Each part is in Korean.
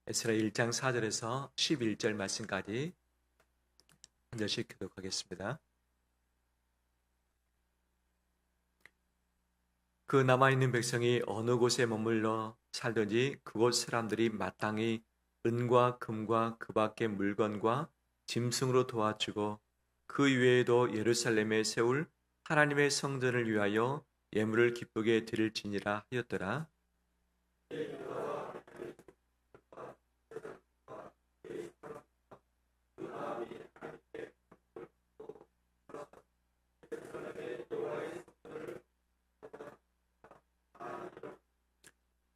에스라 1장 4절에서 11절 말씀까지 한 절씩 교독하겠습니다. 그 남아있는 백성이 어느 곳에 머물러 살든지 그곳 사람들이 마땅히 은과 금과 그 밖의 물건과 짐승으로 도와주고 그 외에도 예루살렘에 세울 하나님의 성전을 위하여 예물을 기쁘게 드릴지니라 하였더라.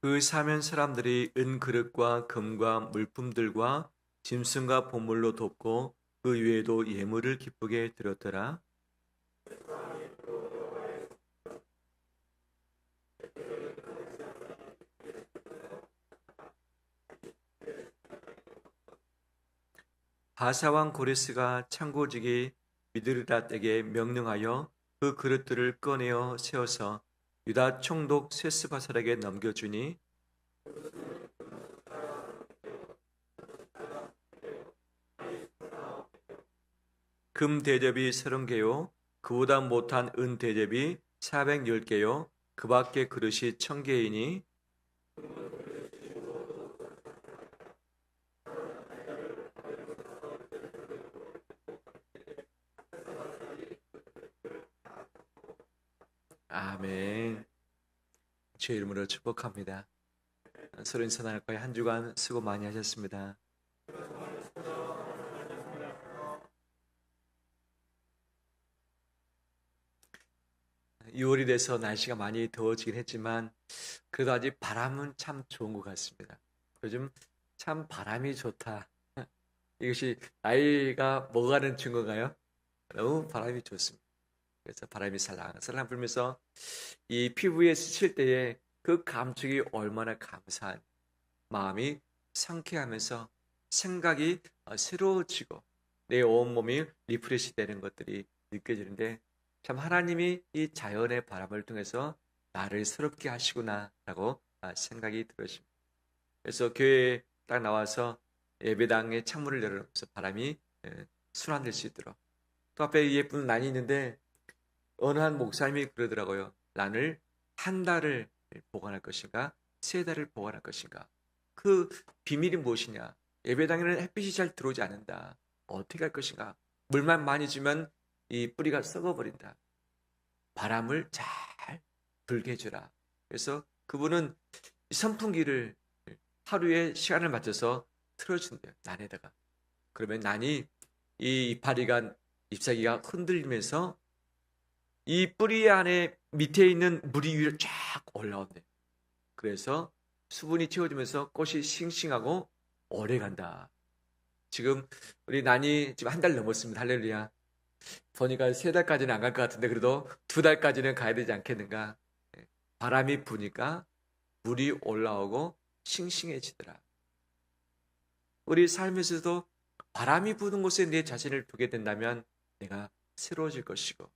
그 사면 사람들이 은 그릇과 금과 물품들과 짐승과 보물로 돕고 그 외에도 예물을 기쁘게 드렸더라. 바사왕 고레스가 창고지기 미드르닷에게 명령하여 그 그릇들을 꺼내어 세워서 유다 총독 세스바살에게 넘겨주니 금 대접이 30개요 그보다 못한 은 대접이 410개요 그 밖에 그릇이 1000개이니 아멘. 주의 이름으로 축복합니다. 서로 인사 나눌 거예요. 한 주간 수고 많이 하셨습니다. 6월이 돼서 날씨가 많이 더워지긴 했지만 그래도 아직 바람은 참 좋은 것 같습니다. 요즘 참 바람이 좋다. 이것이 나이가 먹어가는 증거인가요? 너무 바람이 좋습니다. 그래서 바람이 살랑살랑 불면서 이 피부에 스칠 때에 그 감촉이 얼마나 감사한 마음이 상쾌하면서 생각이 새로워지고 내 온몸이 리프레시 되는 것들이 느껴지는데 참 하나님이 이 자연의 바람을 통해서 나를 새롭게 하시구나라고 생각이 들었습니다. 그래서 교회에 딱 나와서 예배당에 창문을 열어놓고서 바람이 순환될 수 있도록 또 앞에 예쁜 란이 있는데 어느 한 목사님이 그러더라고요. 란을 한 달을 보관할 것인가 3달을 보관할 것인가 그 비밀이 무엇이냐 예배당에는 햇빛이 잘 들어오지 않는다. 어떻게 할 것인가 물만 많이 주면 이 뿌리가 썩어버린다. 바람을 잘 불게 해주라. 그래서 그분은 선풍기를 하루에 시간을 맞춰서 틀어준대요. 난에다가. 그러면 난이 이 이파리가 잎사귀가 흔들리면서 이 뿌리 안에 밑에 있는 물이 위로 쫙 올라온대요. 그래서 수분이 채워지면서 꽃이 싱싱하고 오래 간다. 지금 우리 난이 지금 한 달 넘었습니다. 할렐루야. 보니까 3달까지는 안 갈 것 같은데 그래도 2달까지는 가야 되지 않겠는가. 바람이 부니까 물이 올라오고 싱싱해지더라. 우리 삶에서도 바람이 부는 곳에 내 자신을 두게 된다면 내가 새로워질 것이고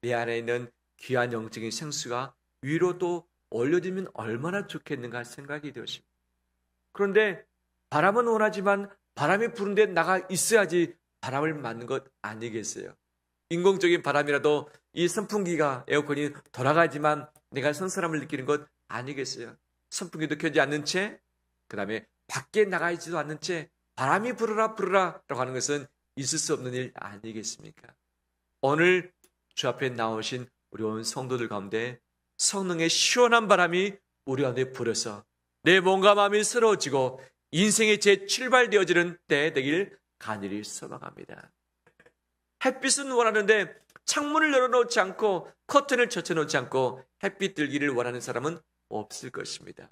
내 안에 있는 귀한 영적인 생수가 위로 또 올려지면 얼마나 좋겠는가 생각이 되었습니다. 그런데 바람은 원하지만 바람이 부는데 나가 있어야지 바람을 맞는 것 아니겠어요? 인공적인 바람이라도 이 선풍기가 에어컨이 돌아가지만 내가 선선함을 느끼는 것 아니겠어요? 선풍기도 켜지 않는 채 그 다음에 밖에 나가 있지도 않는 채 바람이 불어라 라고 하는 것은 있을 수 없는 일 아니겠습니까? 오늘 주 앞에 나오신 우리 온 성도들 가운데 성령의 시원한 바람이 우리 안에 불어서 내 몸과 마음이 새로워지고 인생의 재출발되어지는 때 되길 간절히 소망합니다. 햇빛은 원하는데 창문을 열어놓지 않고 커튼을 젖혀놓지 않고 햇빛 들기를 원하는 사람은 없을 것입니다.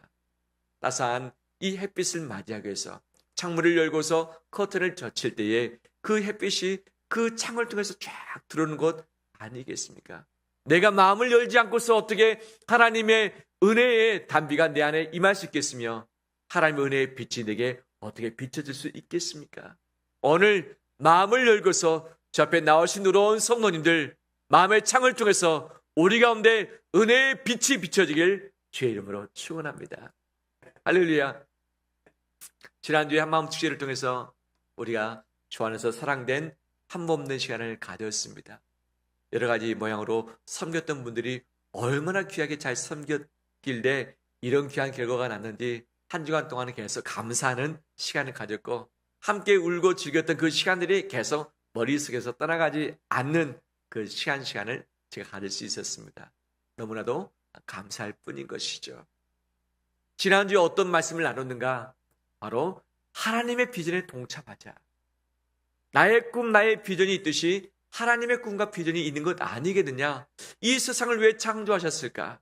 따스한 이 햇빛을 맞이하기 위해서 창문을 열고서 커튼을 젖힐 때에 그 햇빛이 그 창을 통해서 쫙 들어오는 것 아니겠습니까? 내가 마음을 열지 않고서 어떻게 하나님의 은혜의 단비가 내 안에 임할 수 있겠으며 하나님의 은혜의 빛이 내게 어떻게 비춰질 수 있겠습니까? 오늘 마음을 열고서 저 앞에 나오신 의로운 성도님들 마음의 창을 통해서 우리 가운데 은혜의 빛이 비춰지길 주의 이름으로 축원합니다. 할렐루야. 지난주에 한마음 축제를 통해서 우리가 주 안에서 사랑된 한 몸된 시간을 가졌습니다. 여러 가지 모양으로 섬겼던 분들이 얼마나 귀하게 잘 섬겼길래 이런 귀한 결과가 났는지 한 주간 동안은 계속 감사하는 시간을 가졌고, 함께 울고 즐겼던 그 시간들이 계속 머릿속에서 떠나가지 않는 그 시간을 제가 가질 수 있었습니다. 너무나도 감사할 뿐인 것이죠. 지난주에 어떤 말씀을 나눴는가? 바로 하나님의 비전에 동참하자. 나의 꿈, 나의 비전이 있듯이 하나님의 꿈과 비전이 있는 것 아니겠느냐? 이 세상을 왜 창조하셨을까?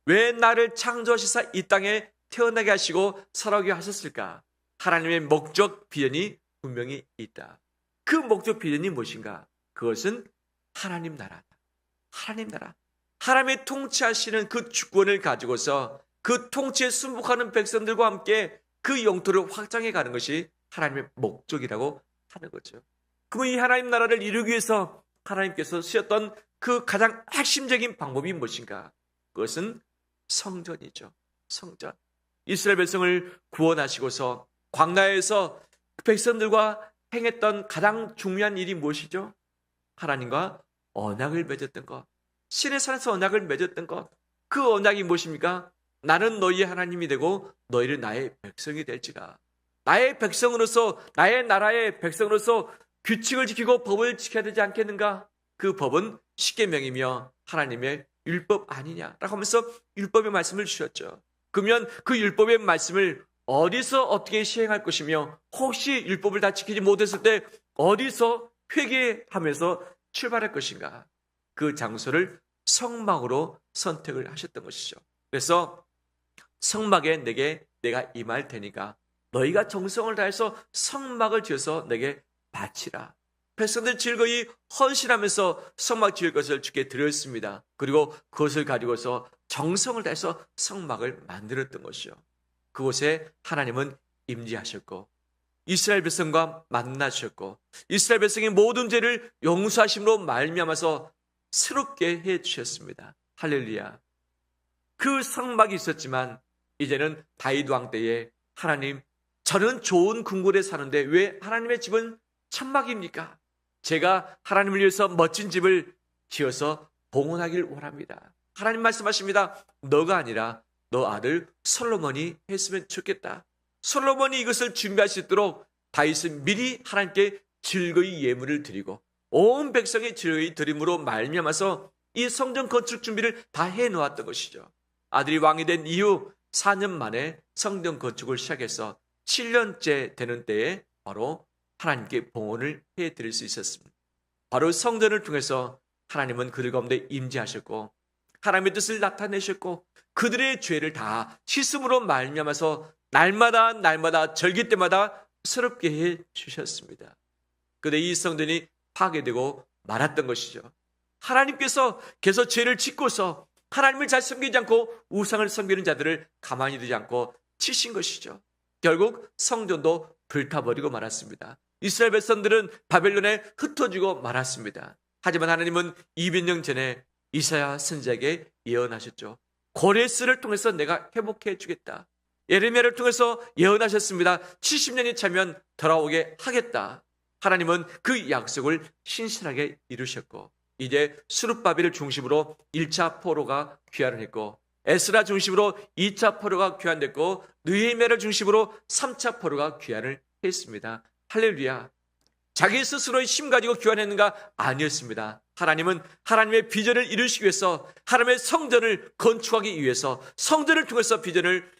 왜 나를 창조하시사 이 땅에 태어나게 하시고 살아가게 하셨을까? 하나님의 목적, 비전이 분명히 있다. 그 목적, 비전이 무엇인가? 그것은 하나님 나라다. 하나님 나라. 하나님의 통치하시는 그 주권을 가지고서 그 통치에 순복하는 백성들과 함께 그 영토를 확장해 가는 것이 하나님의 목적이라고 하는 거죠. 그럼 이 하나님 나라를 이루기 위해서 하나님께서 쓰셨던 그 가장 핵심적인 방법이 무엇인가? 그것은 성전이죠. 성전. 이스라엘 백성을 구원하시고서 광야에서 백성들과 행했던 가장 중요한 일이 무엇이죠? 하나님과 언약을 맺었던 것. 신의 산에서 언약을 맺었던 것. 그 언약이 무엇입니까? 나는 너희의 하나님이 되고 너희는 나의 백성이 될지라. 나의 백성으로서, 나의 나라의 백성으로서 규칙을 지키고 법을 지켜야 되지 않겠는가? 그 법은 십계명이며 하나님의 율법 아니냐라고 하면서 율법의 말씀을 주셨죠. 그러면 그 율법의 말씀을 어디서 어떻게 시행할 것이며, 혹시 율법을 다 지키지 못했을 때 어디서 회개하면서 출발할 것인가? 그 장소를 성막으로 선택을 하셨던 것이죠. 그래서 성막에 내가 임할 테니까 너희가 정성을 다해서 성막을 지어서 내게 바치라. 백성들 즐거이 헌신하면서 성막 지을 것을 주께 드렸습니다. 그리고 그것을 가지고서 정성을 다해서 성막을 만들었던 것이죠. 그곳에 하나님은 임재하셨고 이스라엘 백성과 만나셨고 이스라엘 백성의 모든 죄를 용서하심으로 말미암아서 새롭게 해주셨습니다. 할렐루야. 그 성막이 있었지만 이제는 다윗 왕 때에 하나님, 저는 좋은 궁궐에 사는데 왜 하나님의 집은 천막입니까? 제가 하나님을 위해서 멋진 집을 지어서 봉헌하길 원합니다. 하나님 말씀하십니다. 너가 아니라 너 아들 솔로몬이 했으면 좋겠다. 솔로몬이 이것을 준비할 수 있도록 다윗은 미리 하나님께 즐거이 예물을 드리고 온 백성이 즐거이 드림으로 말미암아서 이 성전 건축 준비를 다 해놓았던 것이죠. 아들이 왕이 된 이후 4년 만에 성전 건축을 시작해서 7년째 되는 때에 바로 하나님께 봉헌을 해드릴 수 있었습니다. 바로 성전을 통해서 하나님은 그들 가운데 임재하셨고 하나님의 뜻을 나타내셨고 그들의 죄를 다 씻음으로 말미암아서 날마다 절기 때마다 새롭게 해 주셨습니다. 그런데 이 성전이 파괴되고 말았던 것이죠. 하나님께서 계속 죄를 짓고서 하나님을 잘 섬기지 않고 우상을 섬기는 자들을 가만히 두지 않고 치신 것이죠. 결국 성전도 불타버리고 말았습니다. 이스라엘 백성들은 바벨론에 흩어지고 말았습니다. 하지만 하나님은 200년 전에 이사야 선지자에게 예언하셨죠. 고레스를 통해서 내가 회복해 주겠다. 예레미야를 통해서 예언하셨습니다. 70년이 차면 돌아오게 하겠다. 하나님은 그 약속을 신실하게 이루셨고 이제 스룹바벨을 중심으로 1차 포로가 귀환을 했고 에스라 중심으로 2차 포로가 귀환됐고 느헤미야를 중심으로 3차 포로가 귀환을 했습니다. 할렐루야. 자기 스스로의 힘 가지고 귀환했는가? 아니었습니다. 하나님은 하나님의 비전을 이루시기 위해서 하나님의 성전을 건축하기 위해서 성전을 통해서 비전을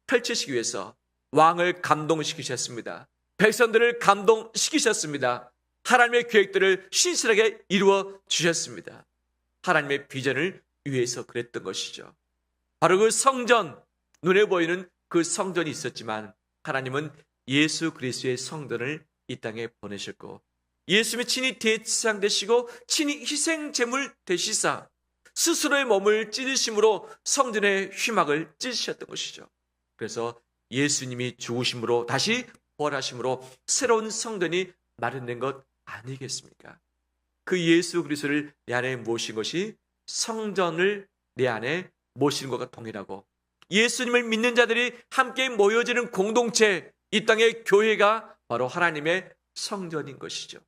펼치시기 위해서 왕을 감동시키셨습니다. 백성들을 감동시키셨습니다. 하나님의 계획들을 신실하게 이루어 주셨습니다. 하나님의 비전을 위해서 그랬던 것이죠. 바로 그 성전, 눈에 보이는 그 성전이 있었지만 하나님은 예수 그리스도의 성전을 이 땅에 보내셨고 예수님이 친히 대지상 되시고 친히 희생 제물 되시사 스스로의 몸을 찢으심으로 성전의 휘막을 찢으셨던 것이죠. 그래서 예수님이 죽으심으로 다시 부활하심으로 새로운 성전이 마련된 것 아니겠습니까? 그 예수 그리스도를 내 안에 모신 것이 성전을 내 안에 모시는 것과 동일하고 예수님을 믿는 자들이 함께 모여지는 공동체, 이 땅의 교회가 바로 하나님의 성전인 것이죠.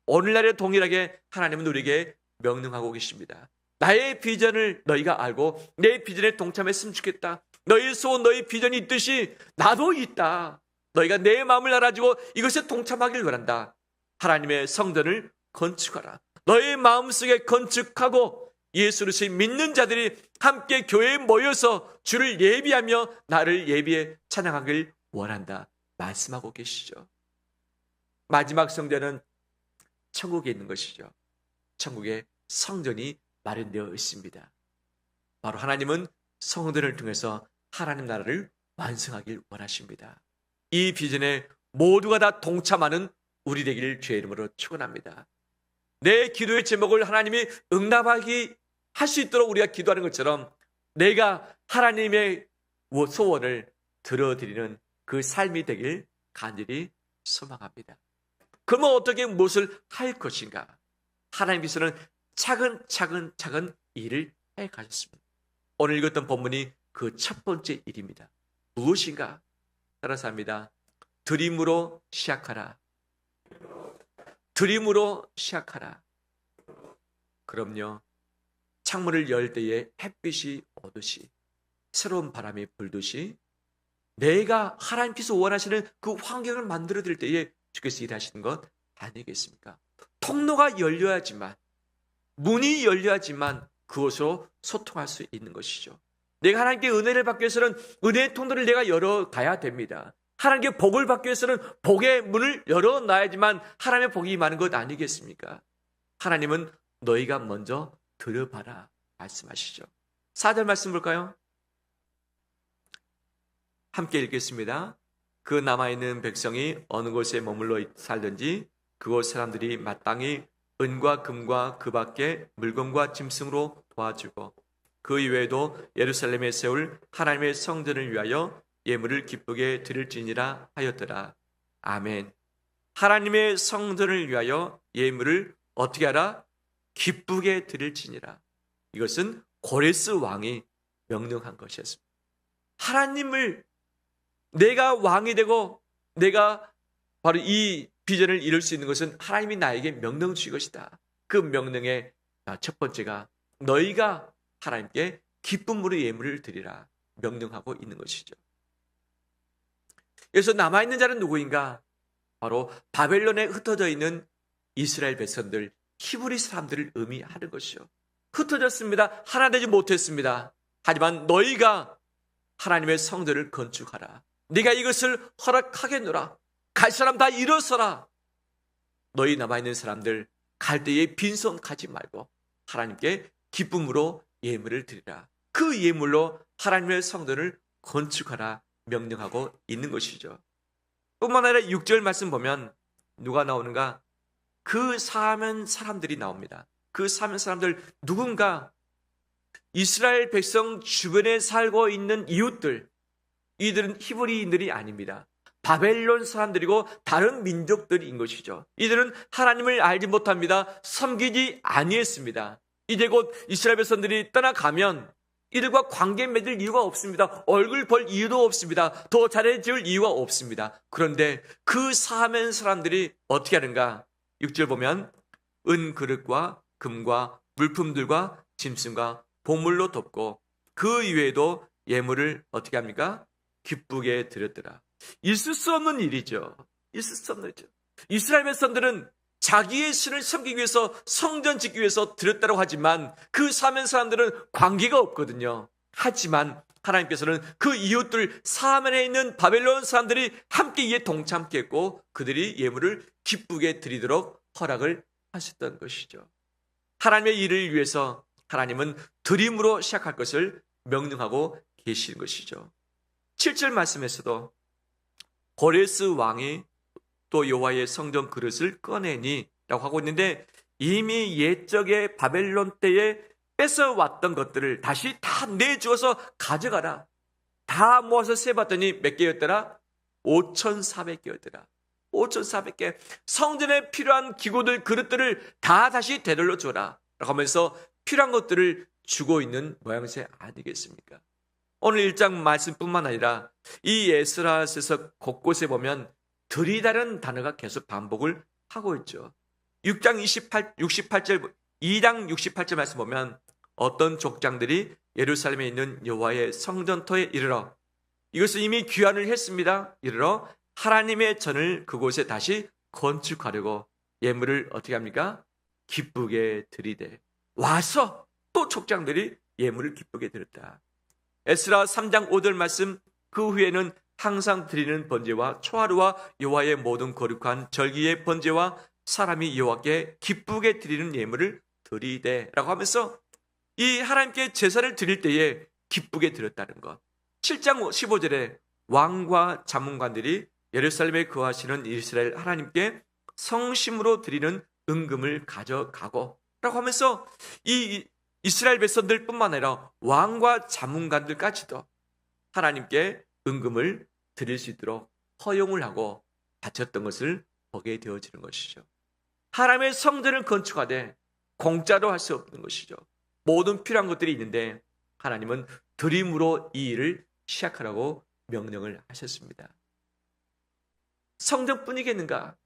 오늘날에 동일하게 하나님은 우리에게 명령하고 계십니다. 나의 비전을 너희가 알고 내 비전에 동참했으면 좋겠다. 너희 소원, 너희 비전이 있듯이 나도 있다. 너희가 내 마음을 알아주고 이것에 동참하길 원한다. 하나님의 성전을 건축하라. 너희 마음속에 건축하고 예수 그리스도를 믿는 자들이 함께 교회에 모여서 주를 예비하며 나를 예비해 찬양하길 원한다. 말씀하고 계시죠. 마지막 성전은 천국에 있는 것이죠. 천국에 성전이 마련되어 있습니다. 바로 하나님은 성전을 통해서 하나님 나라를 완성하길 원하십니다. 이 비전에 모두가 다 동참하는 우리 되기를 주의 이름으로 축원합니다. 내 기도의 제목을 하나님이 응답하기 할 수 있도록 우리가 기도하는 것처럼 내가 하나님의 소원을 들어드리는 그 삶이 되길 간절히 소망합니다. 그러면 어떻게 무엇을 할 것인가? 하나님께서는 차근차근 일을 해 가셨습니다. 오늘 읽었던 본문이 그 첫 번째 일입니다. 무엇인가? 따라서 합니다. 드림으로 시작하라. 드림으로 시작하라. 그럼요. 창문을 열 때에 햇빛이 오듯이 새로운 바람이 불듯이 내가 하나님께서 원하시는 그 환경을 만들어 드릴 때에 주께서 일하시는 것 아니겠습니까? 통로가 열려야지만, 문이 열려야지만 그것으로 소통할 수 있는 것이죠. 내가 하나님께 은혜를 받기 위해서는 은혜의 통로를 내가 열어가야 됩니다. 하나님께 복을 받기 위해서는 복의 문을 열어놔야지만 하나님의 복이 임하는 것 아니겠습니까? 하나님은 너희가 먼저 들어봐라 말씀하시죠. 4절 말씀 볼까요? 함께 읽겠습니다. 그 남아있는 백성이 어느 곳에 머물러 살든지 그곳 사람들이 마땅히 은과 금과 그 밖에 물건과 짐승으로 도와주고 그 이외에도 예루살렘에 세울 하나님의 성전을 위하여 예물을 기쁘게 드릴지니라 하였더라. 아멘. 하나님의 성전을 위하여 예물을 어떻게 하라? 기쁘게 드릴지니라. 이것은 고레스 왕이 명령한 것이었습니다. 하나님을 내가 왕이 되고 내가 바로 이 비전을 이룰 수 있는 것은 하나님이 나에게 명령 주신 것이다. 그 명령의 첫 번째가 너희가 하나님께 기쁨으로 예물을 드리라 명령하고 있는 것이죠. 그래서 남아있는 자는 누구인가? 바로 바벨론에 흩어져 있는 이스라엘 백성들, 히브리 사람들을 의미하는 것이죠. 흩어졌습니다. 하나 되지 못했습니다. 하지만 너희가 하나님의 성전을 건축하라. 네가 이것을 허락하겠노라. 갈 사람 다 일어서라. 너희 남아있는 사람들 갈 때에 빈손 가지 말고 하나님께 기쁨으로 예물을 드리라. 그 예물로 하나님의 성전을 건축하라 명령하고 있는 것이죠. 뿐만 아니라 6절 말씀 보면 누가 나오는가? 그 사면 사람들이 나옵니다. 그 사면 사람들 누군가? 이스라엘 백성 주변에 살고 있는 이웃들, 이들은 히브리인들이 아닙니다. 바벨론 사람들이고 다른 민족들인 것이죠. 이들은 하나님을 알지 못합니다. 섬기지 아니했습니다. 이제 곧 이스라엘 백성들이 떠나가면 이들과 관계 맺을 이유가 없습니다. 얼굴 벌 이유도 없습니다. 더 잘해줄 이유가 없습니다. 그런데 그 사면 사람들이 어떻게 하는가? 6절 보면 은 그릇과 금과 물품들과 짐승과 보물로 덮고 그 이외에도 예물을 어떻게 합니까? 기쁘게 드렸더라. 있을 수 없는 일이죠. 있을 수 없는 일이죠. 이스라엘 백성들은 자기의 신을 섬기기 위해서 성전 짓기 위해서 드렸다고 하지만 그 사면 사람들은 관계가 없거든요. 하지만 하나님께서는 그 이웃들 사면에 있는 바벨론 사람들이 함께 이에 동참했고 그들이 예물을 기쁘게 드리도록 허락을 하셨던 것이죠. 하나님의 일을 위해서 하나님은 드림으로 시작할 것을 명령하고 계시는 것이죠. 7절 말씀에서도 고레스 왕이 또 여호와의 성전 그릇을 꺼내니 라고 하고 있는데 이미 옛적에 바벨론 때에 뺏어왔던 것들을 다시 다 내주어서 가져가라. 다 모아서 세봤더니 몇 개였더라? 5,400개였더라. 5,400개. 성전에 필요한 기구들, 그릇들을 다 다시 되돌려 줘라 라고 하면서 필요한 것들을 주고 있는 모양새 아니겠습니까? 오늘 1장 말씀뿐만 아니라 이 에스라서에서 곳곳에 보면 들이다는 단어가 계속 반복을 하고 있죠. 6장 68절 2장 68절 말씀 보면 어떤 족장들이 예루살렘에 있는 여호와의 성전터에 이르러, 이것은 이미 귀환을 했습니다. 이르러 하나님의 전을 그곳에 다시 건축하려고 예물을 어떻게 합니까? 기쁘게 드리되, 와서 또 족장들이 예물을 기쁘게 드렸다. 에스라 3장 5절 말씀, 그 후에는 항상 드리는 번제와 초하루와 여호와의 모든 거룩한 절기의 번제와 사람이 여호와께 기쁘게 드리는 예물을 드리되라고 하면서 이 하나님께 제사를 드릴 때에 기쁘게 드렸다는 것. 7장 15절에 왕과 자문관들이 예루살렘에 거하시는 이스라엘 하나님께 성심으로 드리는 은금을 가져가고 라고 하면서 이 이스라엘 백성들뿐만 아니라 왕과 자문관들까지도 하나님께 은금을 드릴 수 있도록 허용을 하고 바쳤던 것을 보게 되어지는 것이죠. 하나님의 성전을 건축하되 공짜로 할 수 없는 것이죠. 모든 필요한 것들이 있는데 하나님은 드림으로 이 일을 시작하라고 명령을 하셨습니다. 성전뿐이겠는가?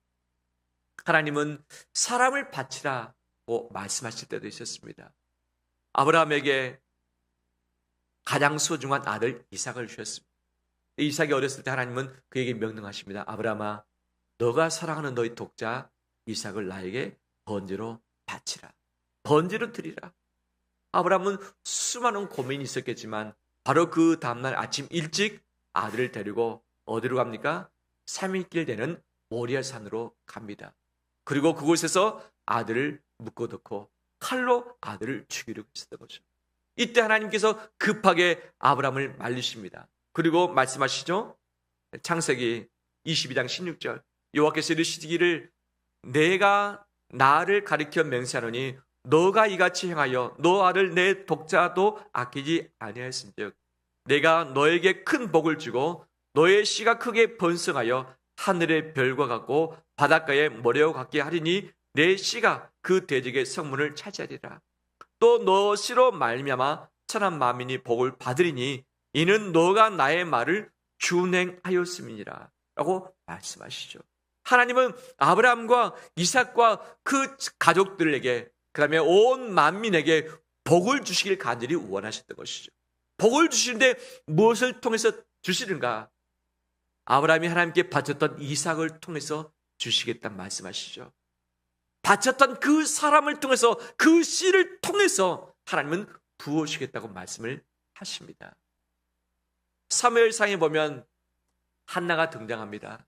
하나님은 사람을 바치라고 말씀하실 때도 있었습니다. 아브라함에게 가장 소중한 아들 이삭을 주셨습니다. 이삭이 어렸을 때 하나님은 그에게 명령하십니다. 아브라함아, 너가 사랑하는 너의 독자 이삭을 나에게 번제로 바치라. 번제로 드리라. 아브라함은 수많은 고민이 있었겠지만 바로 그 다음날 아침 일찍 아들을 데리고 어디로 갑니까? 3일길 되는 모리아 산으로 갑니다. 그리고 그곳에서 아들을 묶어놓고 칼로 아들을 죽이려고 했었던 거죠. 이때 하나님께서 급하게 아브라함을 말리십니다. 그리고 말씀하시죠. 창세기 22장 16절, 여호와께서 이르시기를 내가 나를 가리켜 맹세하노니 너가 이같이 행하여 너 아들 내 독자도 아끼지 아니하였은즉 내가 너에게 큰 복을 주고 너의 씨가 크게 번성하여 하늘의 별과 같고 바닷가의 모래와 같게 하리니 내 씨가 그 대적의 성문을 차지하리라. 또 너 씨로 말미암아 천한 만민이 복을 받으리니 이는 너가 나의 말을 준행하였음이니라 라고 말씀하시죠. 하나님은 아브라함과 이삭과 그 가족들에게, 그 다음에 온 만민에게 복을 주시길 간절히 원하셨던 것이죠. 복을 주시는데 무엇을 통해서 주시는가? 아브라함이 하나님께 바쳤던 이삭을 통해서 주시겠다는 말씀하시죠. 바쳤던 그 사람을 통해서, 그 씨를 통해서 하나님은 부어주시겠다고 말씀을 하십니다. 사무엘상에 보면 한나가 등장합니다.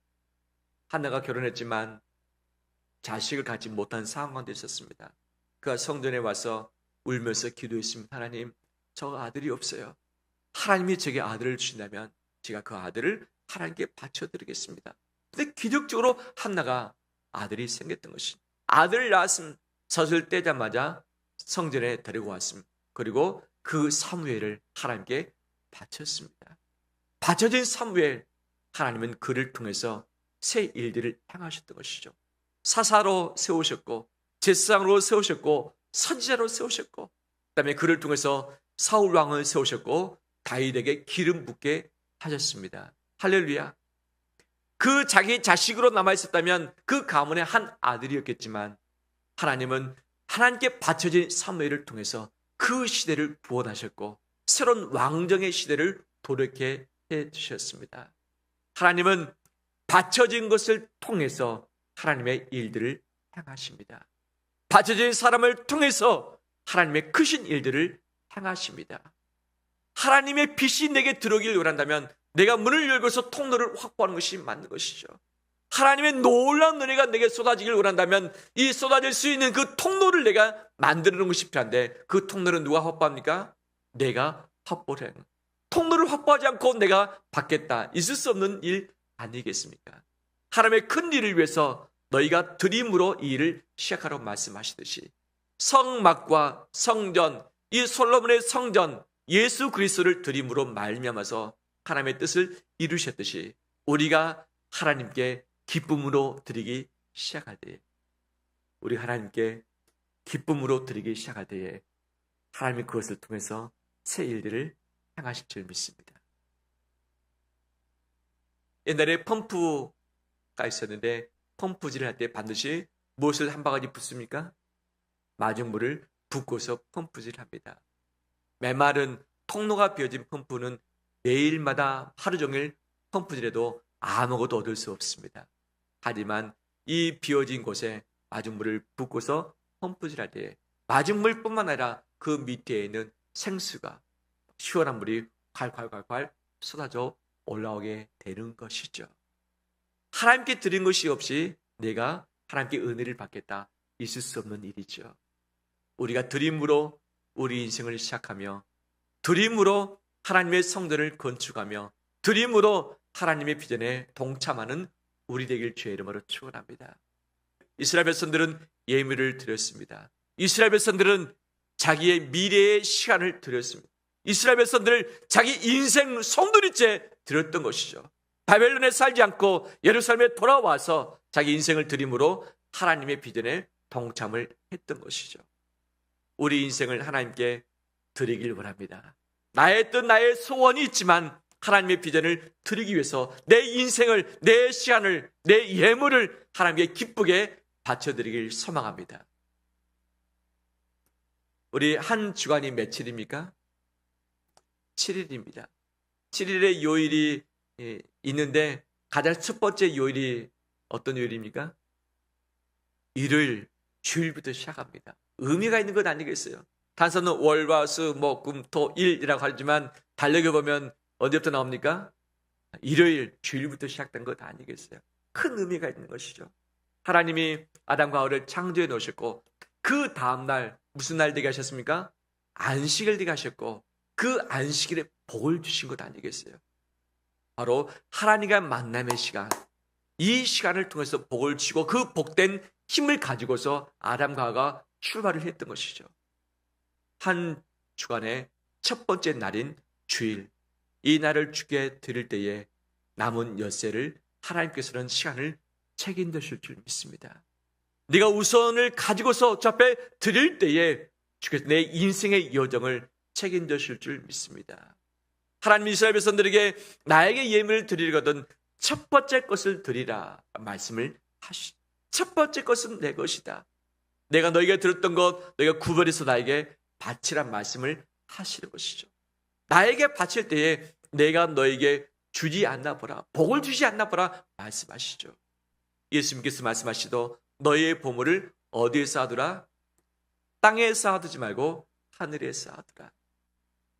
한나가 결혼했지만 자식을 갖지 못한 상황 가운데 있었습니다. 그가 성전에 와서 울면서 기도했습니다. 하나님, 저 아들이 없어요. 하나님이 제게 아들을 주신다면 제가 그 아들을 하나님께 바쳐드리겠습니다. 근데 기적적으로 한나가 아들이 생겼던 것입니다. 아들을 낳았음, 젖을 떼자마자 성전에 데리고 왔음. 그리고 그 사무엘을 하나님께 바쳤습니다. 바쳐진 사무엘, 하나님은 그를 통해서 새 일들을 행하셨던 것이죠. 사사로 세우셨고, 제사장으로 세우셨고, 선지자로 세우셨고, 그 다음에 그를 통해서 사울 왕을 세우셨고, 다윗에게 기름 붓게 하셨습니다. 할렐루야. 그 자기 자식으로 남아있었다면 그 가문의 한 아들이었겠지만 하나님은 하나님께 바쳐진 사무엘을 통해서 그 시대를 구원하셨고 새로운 왕정의 시대를 도래케 해주셨습니다. 하나님은 바쳐진 것을 통해서 하나님의 일들을 행하십니다. 바쳐진 사람을 통해서 하나님의 크신 일들을 행하십니다. 하나님의 빛이 내게 들어오길 원한다면 내가 문을 열고서 통로를 확보하는 것이 맞는 것이죠. 하나님의 놀라운 은혜가 내게 쏟아지길 원한다면 이 쏟아질 수 있는 그 통로를 내가 만드는 것이 필요한데 그 통로는 누가 확보합니까? 내가 확보를 해야 합니다. 통로를 확보하지 않고 내가 받겠다. 있을 수 없는 일 아니겠습니까? 하나님의 큰 일을 위해서 너희가 드림으로 이 일을 시작하라고 말씀하시듯이 성막과 성전, 이 솔로몬의 성전, 예수 그리스도를 드림으로 말미암아서 하나님의 뜻을 이루셨듯이 우리가 하나님께 기쁨으로 드리기 시작할 때에, 우리 하나님께 기쁨으로 드리기 시작할 때에 하나님이 그것을 통해서 새 일들을 행하실 줄 믿습니다. 옛날에 펌프가 있었는데 펌프질을 할 때 반드시 무엇을 한 바가지 붓습니까? 마중물을 붓고서 펌프질을 합니다. 메마른 통로가 비어진 펌프는 매일마다 하루 종일 펌프질해도 아무것도 얻을 수 없습니다. 하지만 이 비어진 곳에 마중물을 붓고서 펌프질할 때 마중물뿐만 아니라 그 밑에 있는 생수가 시원한 물이 콸콸콸콸 쏟아져 올라오게 되는 것이죠. 하나님께 드린 것이 없이 내가 하나님께 은혜를 받겠다, 있을 수 없는 일이죠. 우리가 드림으로 우리 인생을 시작하며 드림으로 하나님의 성전을 건축하며 드림으로 하나님의 비전에 동참하는 우리 되길 주의 이름으로 축원합니다. 이스라엘 백성들은 예물을 드렸습니다. 이스라엘 백성들은 자기의 미래의 시간을 드렸습니다. 이스라엘 백성들을 자기 인생 송두리째 드렸던 것이죠. 바벨론에 살지 않고 예루살렘에 돌아와서 자기 인생을 드림으로 하나님의 비전에 동참을 했던 것이죠. 우리 인생을 하나님께 드리길 원합니다. 나의 뜻, 나의 소원이 있지만 하나님의 비전을 드리기 위해서 내 인생을, 내 시간을, 내 예물을 하나님께 기쁘게 바쳐드리길 소망합니다. 우리 한 주간이 며칠입니까? 7일입니다. 7일의 요일이 있는데 가장 첫 번째 요일이 어떤 요일입니까? 일요일, 주일부터 시작합니다. 의미가 있는 것 아니겠어요? 단서는 월, 화, 수, 목, 금, 토, 일이라고 하지만 달력에 보면 언제부터 나옵니까? 일요일, 주일부터 시작된 것 아니겠어요? 큰 의미가 있는 것이죠. 하나님이 아담과 하와를 창조해 놓으셨고 그 다음날 무슨 날 되게 하셨습니까? 안식일 되게 하셨고 그 안식일에 복을 주신 것 아니겠어요? 바로 하나님과 만남의 시간, 이 시간을 통해서 복을 주고 그 복된 힘을 가지고서 아담과 하와가 출발을 했던 것이죠. 한 주간의 첫 번째 날인 주일, 이 날을 주께 드릴 때에 남은 엿새를 하나님께서는 시간을 책임지실 줄 믿습니다. 네가 우선을 가지고서 저 앞에 드릴 때에 주께서 내 인생의 여정을 책임지실 줄 믿습니다. 하나님 이스라엘 백성들에게 나에게 예물을 드리거든 첫 번째 것을 드리라 말씀을 하시죠. 첫 번째 것은 내 것이다. 내가 너에게 들었던 것 너희가 구별해서 나에게 바치란 말씀을 하시는 것이죠. 나에게 바칠 때에 내가 너에게 주지 않나 보라, 복을 주지 않나 보라 말씀하시죠. 예수님께서 말씀하시도 너희의 보물을 어디에 쌓아두라? 땅에 쌓아두지 말고 하늘에 쌓아두라.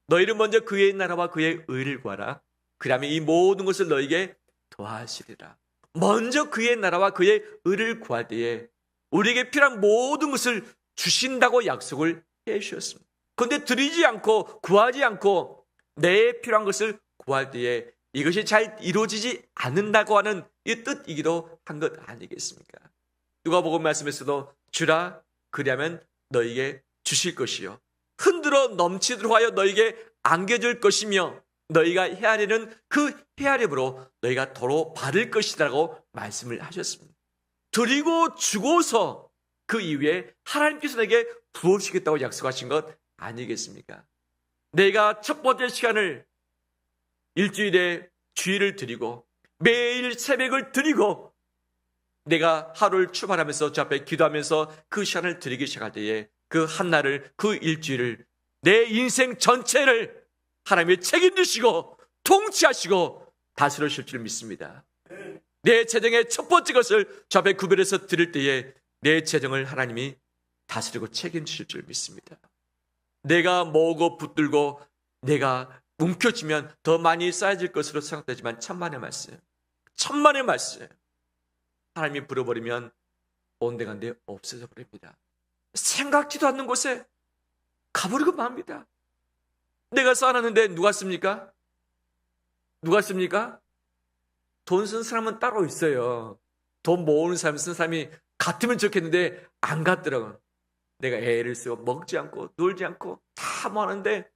너희는 먼저 그의 나라와 그의 의를 구하라. 그러면 이 모든 것을 너희에게 더하시리라. 먼저 그의 나라와 그의 의를 구할 때에 우리에게 필요한 모든 것을 주신다고 약속을 해 주셨습니다. 그런데 드리지 않고 구하지 않고 내 필요한 것을 구할 때에 이것이 잘 이루어지지 않는다고 하는 이 뜻이기도 한 것 아니겠습니까? 누가복음 말씀에서도 주라 그리하면 너희에게 주실 것이요 흔들어 넘치도록 하여 너희에게 안겨줄 것이며 너희가 헤아리는 그 헤아림으로 너희가 도로 바를 것이라고 말씀을 하셨습니다. 드리고 주고서 그 이후에 하나님께서 내게 부어주시겠다고 약속하신 것 아니겠습니까? 내가 첫 번째 시간을 일주일에 주일을 드리고 매일 새벽을 드리고 내가 하루를 출발하면서 저 앞에 기도하면서 그 시간을 드리기 시작할 때에 그 한날을 그 일주일을 내 인생 전체를 하나님이 책임지시고 통치하시고 다스리실 줄 믿습니다. 내 재정의 첫 번째 것을 저 앞에 구별해서 드릴 때에 내 재정을 하나님이 다스리고 책임지실 줄 믿습니다. 내가 모으고 붙들고 내가 움켜쥐면 더 많이 쌓여질 것으로 생각되지만 천만의 말씀, 천만의 말씀. 하나님이 불어버리면 온데간데 없어져 버립니다. 생각지도 않는 곳에 가버리고 맙니다. 내가 쌓아놨는데 누가 씁니까? 누가 씁니까? 돈 쓴 사람은 따로 있어요. 돈 모으는 사람, 쓴 사람이 같으면 좋겠는데 안 같더라고요. 내가 애를 쓰고 먹지 않고 놀지 않고 다 모았는데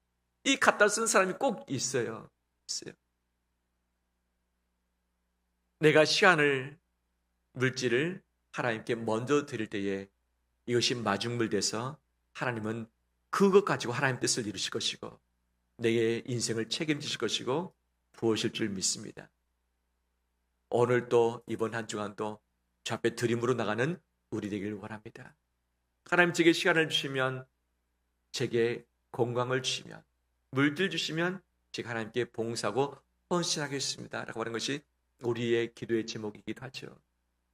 이 갖다 쓴 사람이 꼭 있어요. 내가 시간을, 물질을 하나님께 먼저 드릴 때에 이것이 마중물 돼서 하나님은 그것 가지고 하나님 뜻을 이루실 것이고 내게 인생을 책임지실 것이고 부으실 줄 믿습니다. 오늘 또 이번 한 주간도 주 앞에 드림으로 나가는 우리 되길 원합니다. 하나님 제게 시간을 주시면, 제게 건강을 주시면, 물질 주시면 제가 하나님께 봉사하고 헌신하겠습니다 라고 하는 것이 우리의 기도의 제목이기도 하죠.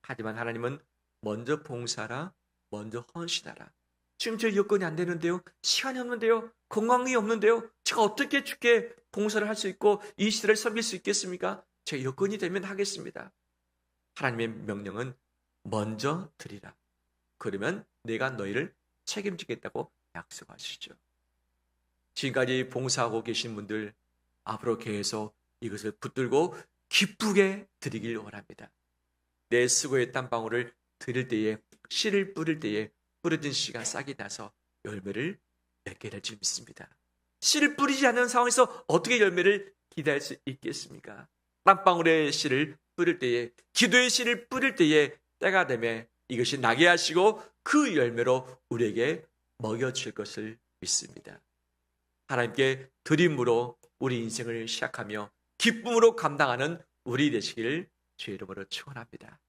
하지만 하나님은 먼저 봉사하라, 먼저 헌신하라. 지금 제 여건이 안 되는데요, 시간이 없는데요, 건강이 없는데요, 제가 어떻게 주께 봉사를 할 수 있고 이 시대를 섬길 수 있겠습니까? 제 여건이 되면 하겠습니다. 하나님의 명령은 먼저 드리라. 그러면 내가 너희를 책임지겠다고 약속하시죠. 지금까지 봉사하고 계신 분들, 앞으로 계속 이것을 붙들고 기쁘게 드리길 원합니다. 내 수고의 땀방울을 드릴 때에, 씨를 뿌릴 때에 뿌려진 씨가 싹이 나서 열매를 맺게 될 줄 믿습니다. 씨를 뿌리지 않는 상황에서 어떻게 열매를 기대할 수 있겠습니까? 땀방울의 씨를 뿌릴 때에, 기도의 씨를 뿌릴 때에 때가 되면 이것이 나게 하시고 그 열매로 우리에게 먹여줄 것을 믿습니다. 하나님께 드림으로 우리 인생을 시작하며 기쁨으로 감당하는 우리 되시기를 주의 이름으로 축원합니다.